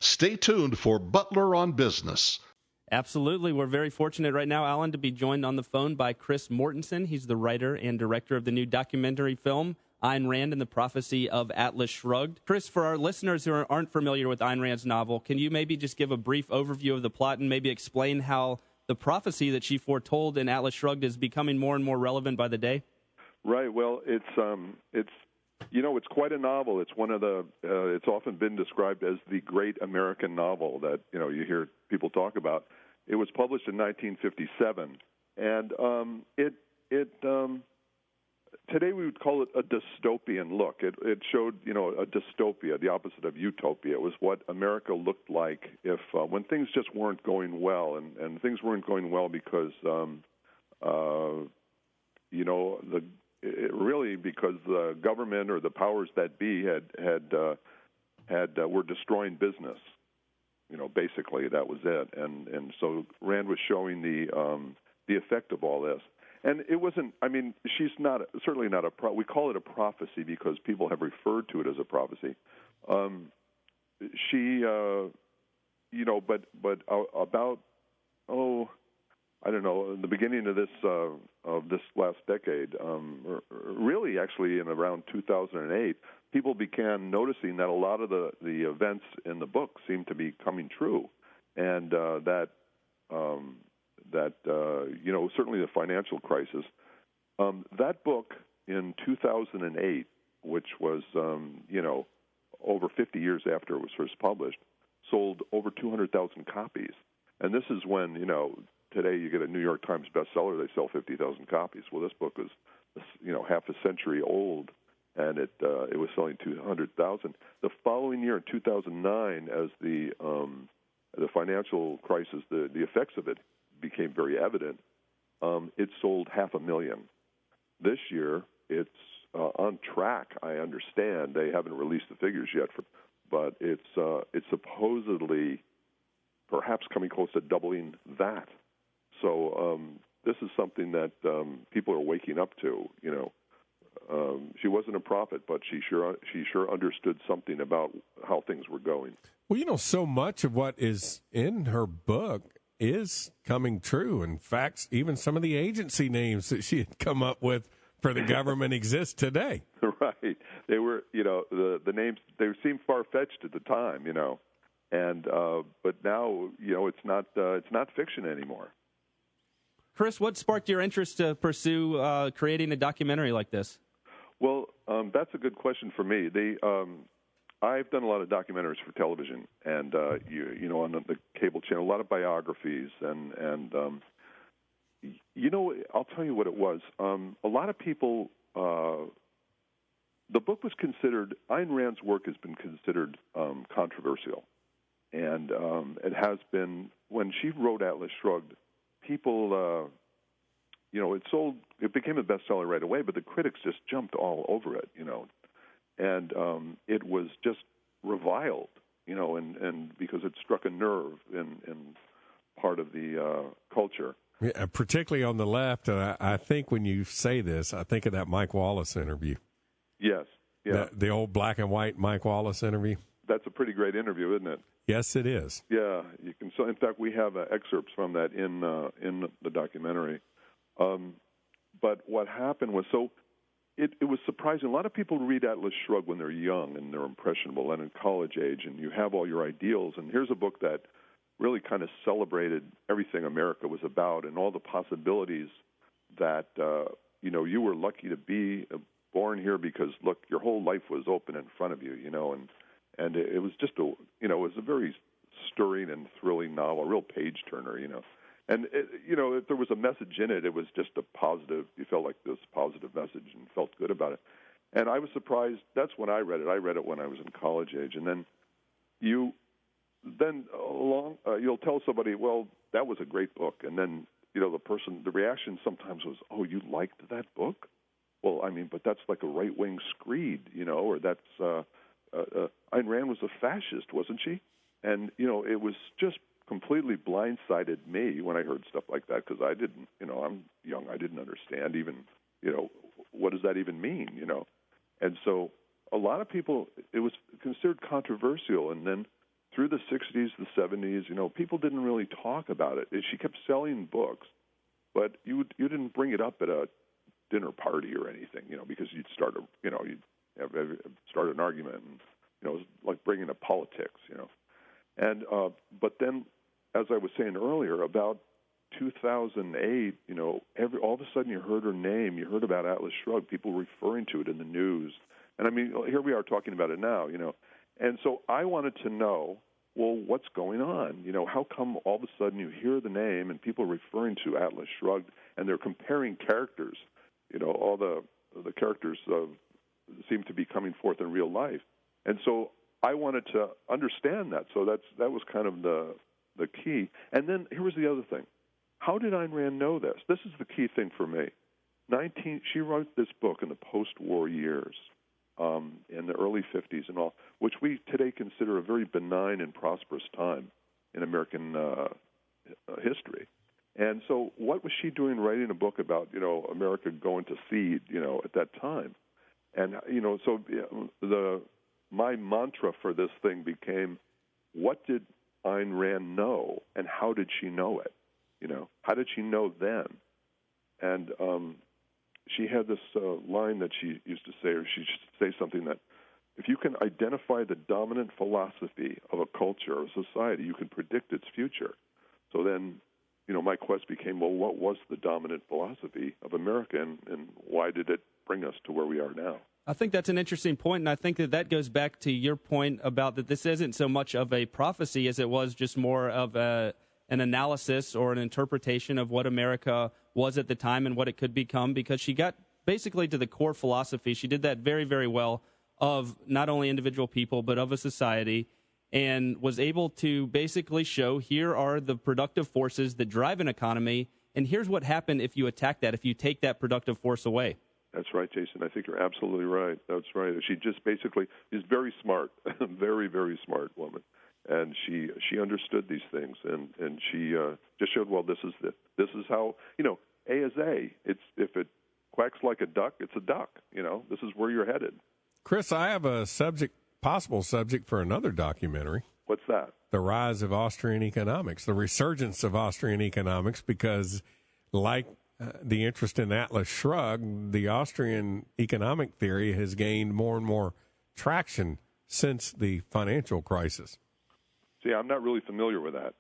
Stay tuned for Butler on Business. Absolutely. We're very fortunate right now, Alan, to be joined on the phone by Chris Mortensen. He's the writer and director of the new documentary film, Ayn Rand and the Prophecy of Atlas Shrugged. Chris, for our listeners who aren't familiar with Ayn Rand's novel, can you maybe just give a brief overview of the plot and maybe explain how the prophecy that she foretold in Atlas Shrugged is becoming more and more relevant by the day? Right. Well, it's quite a novel. It's one of the. It's often been described as the great American novel that you hear people talk about. It was published in 1957, and today we would call it a dystopian look. It showed a dystopia, the opposite of utopia. It was what America looked like if when things just weren't going well, and things weren't going well because really because the government or the powers that be were destroying business. Basically that was it, and so Rand was showing the effect of all this. And it wasn't. I mean, she's certainly not we call it a prophecy because people have referred to it as a prophecy. About I don't know, in the beginning of this last decade, really actually in around 2008, people began noticing that a lot of the events in the book seemed to be coming true, and certainly the financial crisis. That book in 2008, which was over 50 years after it was first published, sold over 200,000 copies, and this is when today you get a New York Times bestseller, they sell 50,000 copies. Well, this book was, half a century old, and it was selling 200,000. The following year, in 2009, as the financial crisis, the effects of it became very evident, it sold 500,000. This year, it's on track. I understand they haven't released the figures yet, but it's supposedly perhaps coming close to doubling that. So this is something that people are waking up to. She wasn't a prophet, but she sure understood something about how things were going. Well, so much of what is in her book is coming true. In fact, even some of the agency names that she had come up with for the government exist today. Right. They were, the names, they seemed far-fetched at the time, and but now, it's not fiction anymore. Chris, what sparked your interest to pursue creating a documentary like this? Well, that's a good question for me. I've done a lot of documentaries for television, and on the cable channel, a lot of biographies, and I'll tell you what it was. A lot of people, the book was considered. Ayn Rand's work has been considered controversial, and it has been when she wrote Atlas Shrugged. People, it became a bestseller right away, but the critics just jumped all over it, and it was just reviled, and because it struck a nerve in part of the culture. Yeah, particularly on the left. I think when you say this, I think of that Mike Wallace interview. Yes, yeah, the old black and white Mike Wallace interview. That's a pretty great interview, isn't it? Yes, it is. Yeah, you can. So, in fact, we have excerpts from that in the documentary. But what happened was, it was surprising. A lot of people read Atlas Shrugged when they're young and they're impressionable and in college age, and you have all your ideals. And here's a book that really kind of celebrated everything America was about and all the possibilities that you were lucky to be born here because look, your whole life was open in front of you, and it was just it was a very stirring and thrilling novel, a real page turner, And if there was a message in it, it was just a positive. You felt like this positive message and felt good about it. And I was surprised. That's when I read it. I read it when I was in college age. And then you'll tell somebody, well, that was a great book. And then the reaction sometimes was, oh, you liked that book? Well, I mean, but that's like a right-wing screed, or that's Ayn Rand was a fascist, wasn't she? And it was just completely blindsided me when I heard stuff like that because I didn't, I'm young, I didn't understand even, what does that even mean, And so a lot of people, it was considered controversial, and then through the 60s, the 70s, people didn't really talk about it. She kept selling books, but you didn't bring it up at a dinner party or anything, because you'd start an argument, and it was like bringing up politics, And but then, as I was saying earlier, about 2008, all of a sudden you heard her name, you heard about Atlas Shrugged, people referring to it in the news, and I mean, here we are talking about it now, And so I wanted to know, well, what's going on? How come all of a sudden you hear the name and people are referring to Atlas Shrugged, and they're comparing characters? All the characters seem to be coming forth in real life. And so I wanted to understand that. So that was kind of the key. And then here was the other thing. How did Ayn Rand know this? This is the key thing for me. She wrote this book in the post-war years, in the early 50s and all, which we today consider a very benign and prosperous time in American history. And so what was she doing writing a book about, America going to seed, at that time? And, so my mantra for this thing became, what did Ayn Rand know, and how did she know it? How did she know then? And she had this line that she used to say, or she used to say something that, if you can identify the dominant philosophy of a culture or a society, you can predict its future. So then, my quest became, well, what was the dominant philosophy of America, and why did it bring us to where we are now? I think that's an interesting point, and I think that goes back to your point about that this isn't so much of a prophecy as it was just more of an analysis or an interpretation of what America was at the time and what it could become, because she got basically to the core philosophy. She did that very, very well, of not only individual people but of a society, and was able to basically show, here are the productive forces that drive an economy, and here's what happened if you attack that, if you take that productive force away. That's right, Jason. I think you're absolutely right. That's right. She just basically is very smart, very, very smart woman. And she understood these things, and she just showed, well, this is how, A is A. If it quacks like a duck, it's a duck. This is where you're headed. Chris, I have a possible subject for another documentary. What's that? The rise of Austrian economics, the resurgence of Austrian economics, because like the interest in Atlas Shrugged, the Austrian economic theory has gained more and more traction since the financial crisis. See, I'm not really familiar with that.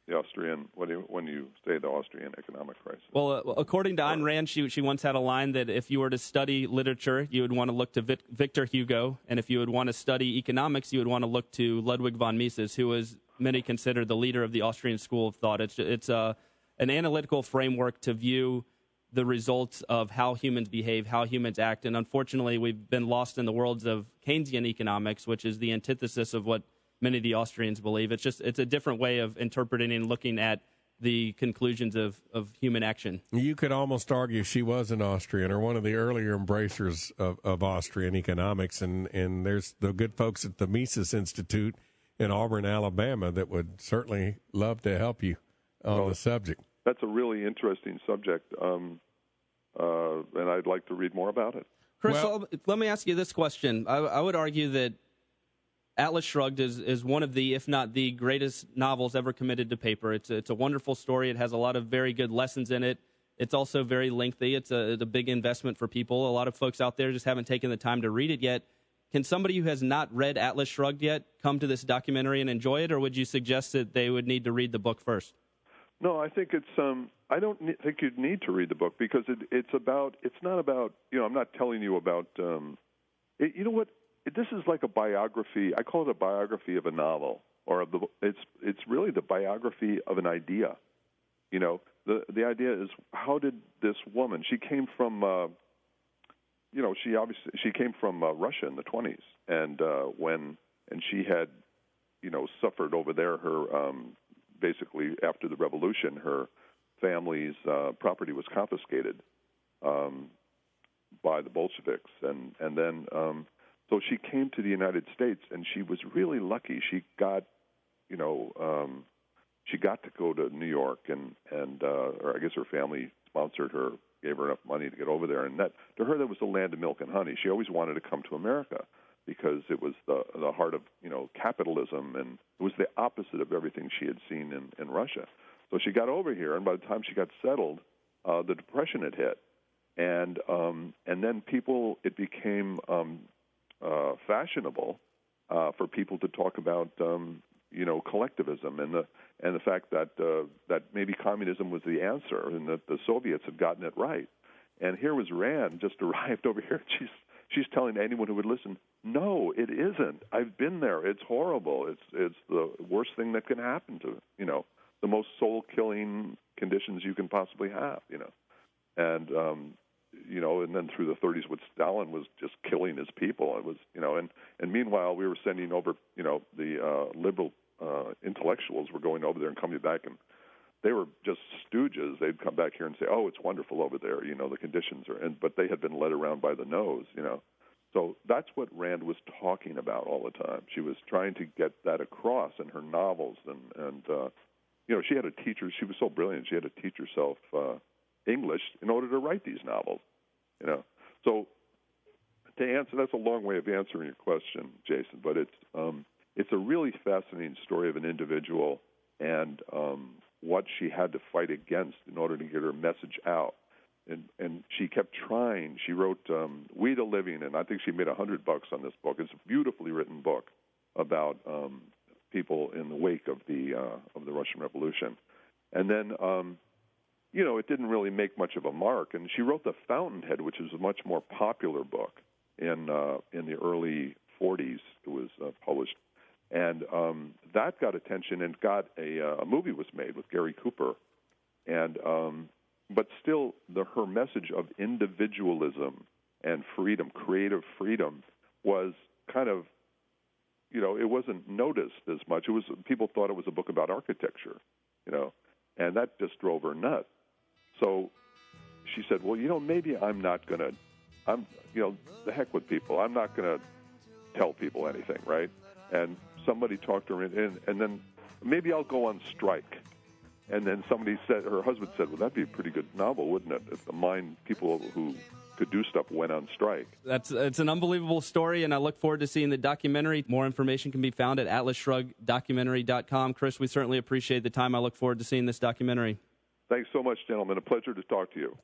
The Austrian, when you say the Austrian economic crisis. Well, according to Ayn Rand, she once had a line that if you were to study literature, you would want to look to Victor Hugo, and if you would want to study economics, you would want to look to Ludwig von Mises, who was many consider the leader of the Austrian school of thought. It's an analytical framework to view the results of how humans behave, how humans act, and unfortunately, we've been lost in the worlds of Keynesian economics, which is the antithesis of what many of the Austrians believe. It's a different way of interpreting and looking at the conclusions of human action. You could almost argue she was an Austrian, or one of the earlier embracers of Austrian economics, and there's the good folks at the Mises Institute in Auburn, Alabama, that would certainly love to help you on the subject. That's a really interesting subject, and I'd like to read more about it. Chris, let me ask you this question. I would argue that Atlas Shrugged is one of the, if not the greatest novels ever committed to paper. It's a wonderful story. It has a lot of very good lessons in it. It's also very lengthy. It's a big investment for people. A lot of folks out there just haven't taken the time to read it yet. Can somebody who has not read Atlas Shrugged yet come to this documentary and enjoy it, or would you suggest that they would need to read the book first? No, I think it's. I don't think you'd need to read the book, because it's about. It's not about. I'm not telling you about. You know what? This is like a biography. I call it a biography of a novel, or it's really the biography of an idea. The idea is, how did this woman? She came from. She came from Russia in the 1920s, and she had, suffered over there. Her basically after the revolution, her family's property was confiscated by the Bolsheviks, and then. So she came to the United States, and she was really lucky. She got, she got to go to New York, or I guess her family sponsored her, gave her enough money to get over there. And that, to her, that was the land of milk and honey. She always wanted to come to America. because it was the heart of capitalism, and it was the opposite of everything she had seen in Russia. So she got over here, and by the time she got settled, the Depression had hit, and then it became fashionable for people to talk about collectivism and the fact that maybe communism was the answer, and that the Soviets had gotten it right. And here was Rand, just arrived over here. She's telling anyone who would listen, no, it isn't. I've been there. It's horrible. It's the worst thing that can happen to the most soul-killing conditions you can possibly have. And and then through the 30s, what Stalin was just killing his people. It was and meanwhile we were sending over the liberal intellectuals were going over there and coming back, and they were just stooges. They'd come back here and say, "Oh, it's wonderful over there. The conditions are," but they had been led around by the nose. So that's what Rand was talking about all the time. She was trying to get that across in her novels, and she had to teach her. She was so brilliant. She had to teach herself English in order to write these novels. So to answer, that's a long way of answering your question, Jason. But it's a really fascinating story of an individual and what she had to fight against in order to get her message out. And she kept trying. She wrote We the Living, and I think she made $100 on this book. It's a beautifully written book about people in the wake of the Russian Revolution. And then, it didn't really make much of a mark. And she wrote The Fountainhead, which is a much more popular book in the early 40s. It was published. And that got attention, and got a movie was made with Gary Cooper. And but still, her message of individualism and freedom, creative freedom, was kind of, it wasn't noticed as much. People thought it was a book about architecture, and that just drove her nuts. So she said, well, maybe I'm not going to, the heck with people. I'm not going to tell people anything, right? And somebody talked her in, and then maybe I'll go on strike. And then her husband said, well, that'd be a pretty good novel, wouldn't it, if people who could do stuff went on strike. It's an unbelievable story, and I look forward to seeing the documentary. More information can be found at atlasshruggeddocumentary.com. Chris, we certainly appreciate the time. I look forward to seeing this documentary. Thanks so much, gentlemen. A pleasure to talk to you.